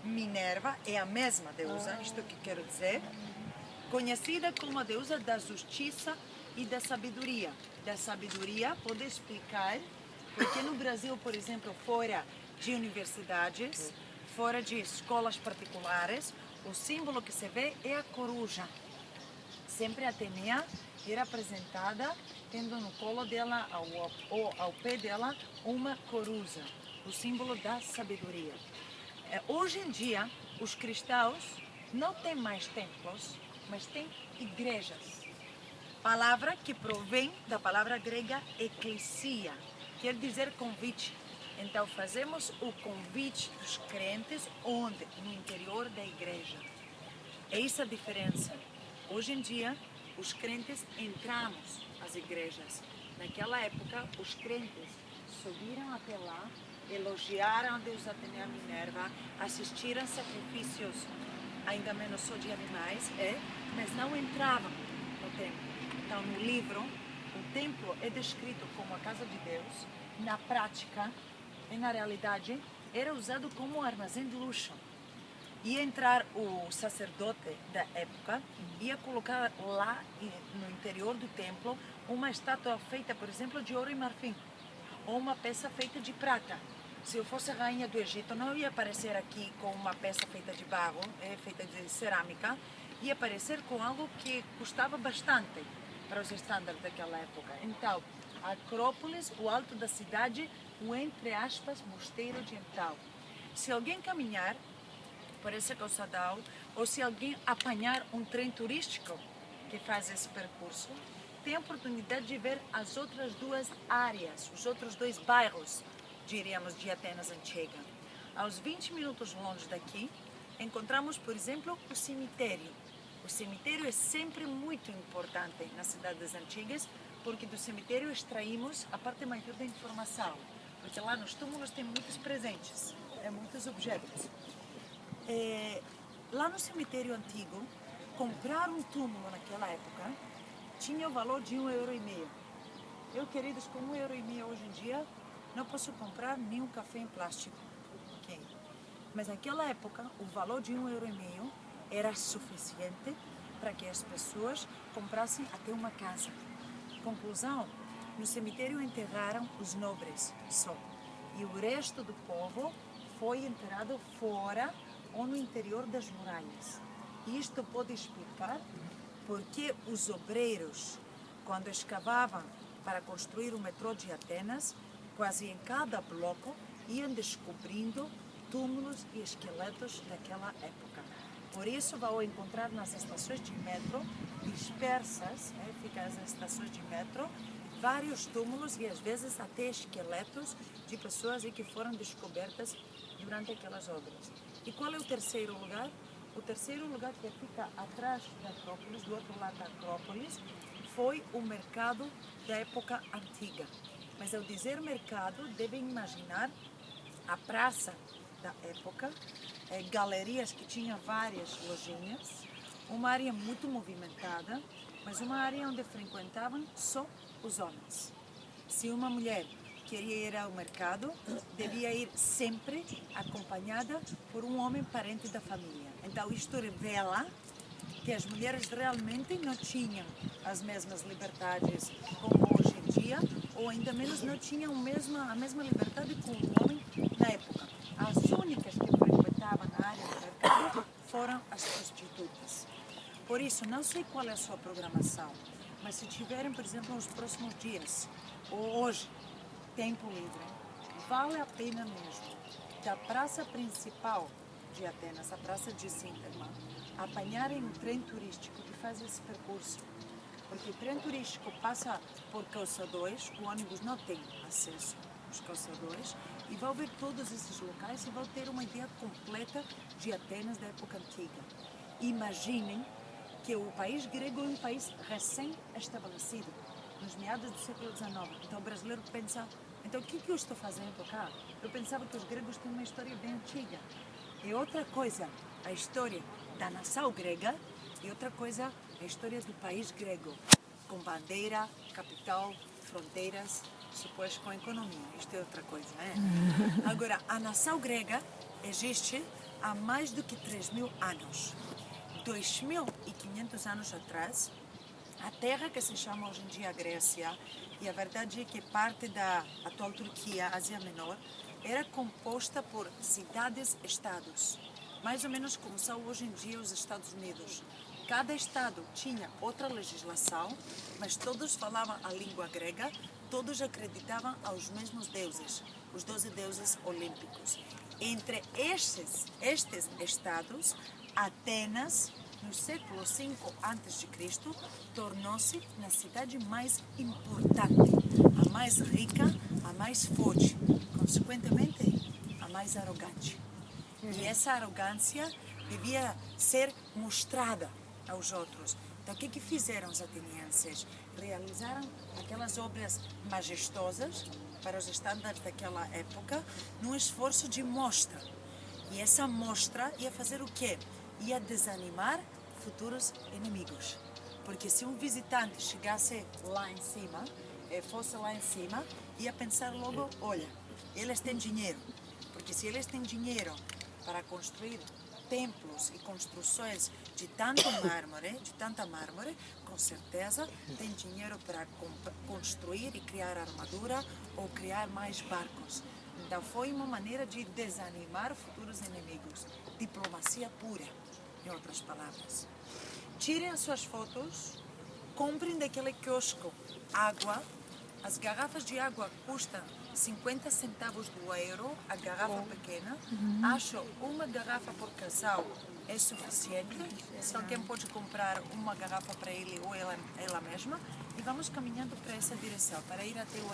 Minerva é a mesma deusa, isto que quero dizer, conhecida como a deusa da justiça e da sabedoria. Da sabedoria pode explicar porque no Brasil, por exemplo, fora de universidades, fora de escolas particulares, o símbolo que se vê é a coruja. Sempre a Atenea era apresentada tendo no colo dela ou ao pé dela uma coruja, o símbolo da sabedoria. Hoje em dia, os cristãos não têm mais templos, mas têm igrejas. Palavra que provém da palavra grega eclesia, quer dizer convite. Então fazemos o convite dos crentes onde? No interior da igreja. É essa a diferença. Hoje em dia, os crentes entramos às igrejas. Naquela época, os crentes subiram até lá, elogiaram a deusa Atenea Minerva, assistiram sacrifícios, ainda menos só de animais, mas não entravam no templo. Então, no livro, o templo é descrito como a casa de Deus. Na prática e na realidade, era usado como armazém de luxo. Ia entrar o sacerdote da época, ia colocar lá no interior do templo uma estátua feita, por exemplo, de ouro e marfim, ou uma peça feita de prata. Se eu fosse a rainha do Egito, não ia aparecer aqui com uma peça feita de barro, feita de cerâmica, ia aparecer com algo que custava bastante para os estándares daquela época. Então, a Acrópolis, o alto da cidade, o entre aspas, mosteiro oriental. Se alguém caminhar por esse calçadão, ou se alguém apanhar um trem turístico que faz esse percurso, tem a oportunidade de ver as outras duas áreas, os outros dois bairros, diríamos, de Atenas Antiga. Aos 20 minutos longe daqui, encontramos, por exemplo, o cemitério. O cemitério é sempre muito importante nas cidades antigas, porque do cemitério extraímos a parte maior da informação, porque lá nos túmulos tem muitos presentes, muitos objetos. Lá no cemitério antigo, comprar um túmulo naquela época tinha o valor de €1,50. Eu, queridos, com €1,50 hoje em dia, não posso comprar nenhum café em plástico. Okay? Mas naquela época, o valor de €1,50 era suficiente para que as pessoas comprassem até uma casa. Conclusão, no cemitério enterraram os nobres só. E o resto do povo foi enterrado fora ou no interior das muralhas. Isto pode explicar por que os obreiros, quando escavavam para construir o metrô de Atenas, quase em cada bloco iam descobrindo túmulos e esqueletos daquela época. Por isso, vão encontrar nas estações de metro, dispersas, ficam as estações de metro, vários túmulos e às vezes até esqueletos de pessoas que foram descobertas durante aquelas obras. E qual é o terceiro lugar? O terceiro lugar, que fica atrás da Acrópolis, do outro lado da Acrópolis, foi o mercado da época antiga. Mas ao dizer mercado, devem imaginar a praça da época, galerias que tinham várias lojinhas, uma área muito movimentada, mas uma área onde frequentavam só os homens. Se uma mulher queria ir ao mercado, devia ir sempre acompanhada por um homem parente da família. Então isto revela que as mulheres realmente não tinham as mesmas liberdades como hoje em dia, ou ainda menos não tinham a mesma liberdade que o homem na época. As únicas que frequentavam na área do mercado foram as prostitutas. Por isso, não sei qual é a sua programação, mas se tiverem, por exemplo, nos próximos dias, ou hoje, tempo livre, vale a pena mesmo, da praça principal de Atenas, a praça de Síntagma, apanharem um trem turístico que faz esse percurso. Porque o trem turístico passa por calçadões, o ônibus não tem acesso aos calçadões, e vão ver todos esses locais e vão ter uma ideia completa de Atenas da época antiga. Imaginem que o país grego é um país recém-estabelecido, nos meados do século XIX. Então o brasileiro pensa, então o que eu estou fazendo cá? Eu pensava que os gregos têm uma história bem antiga. E outra coisa, a história da nação grega, e outra coisa, a história do país grego, com bandeira, capital, fronteiras, depois com economia. Isto é outra coisa, Agora, a nação grega existe há mais do que 3.000 anos. 2.500 anos atrás, a terra que se chama hoje em dia Grécia, e a verdade é que parte da atual Turquia, Ásia Menor, era composta por cidades-estados, mais ou menos como são hoje em dia os Estados Unidos. Cada estado tinha outra legislação, mas todos falavam a língua grega, todos acreditavam aos mesmos deuses, os 12 deuses olímpicos. Entre estes estados, Atenas, no século V a.C., tornou-se a cidade mais importante, a mais rica, a mais forte, consequentemente, a mais arrogante. E essa arrogância devia ser mostrada aos outros. Então, o que fizeram os atenienses? Realizaram aquelas obras majestosas para os estándares daquela época, num esforço de mostra. E essa mostra ia fazer o quê? Ia desanimar futuros inimigos. Porque se um visitante chegasse lá em cima, fosse lá em cima, ia pensar logo, olha, eles têm dinheiro. Porque se eles têm dinheiro para construir templos e construções de tanta mármore, com certeza tem dinheiro para construir e criar armadura ou criar mais barcos. Então foi uma maneira de desanimar futuros inimigos. Diplomacia pura, em outras palavras. Tirem as suas fotos, comprem daquele quiosco água. As garrafas de água custam 50 centavos do euro, a garrafa pequena. Acho uma garrafa por casal é suficiente. Se alguém pode comprar uma garrafa para ele ou ela mesma. E vamos caminhando para essa direção, para ir até o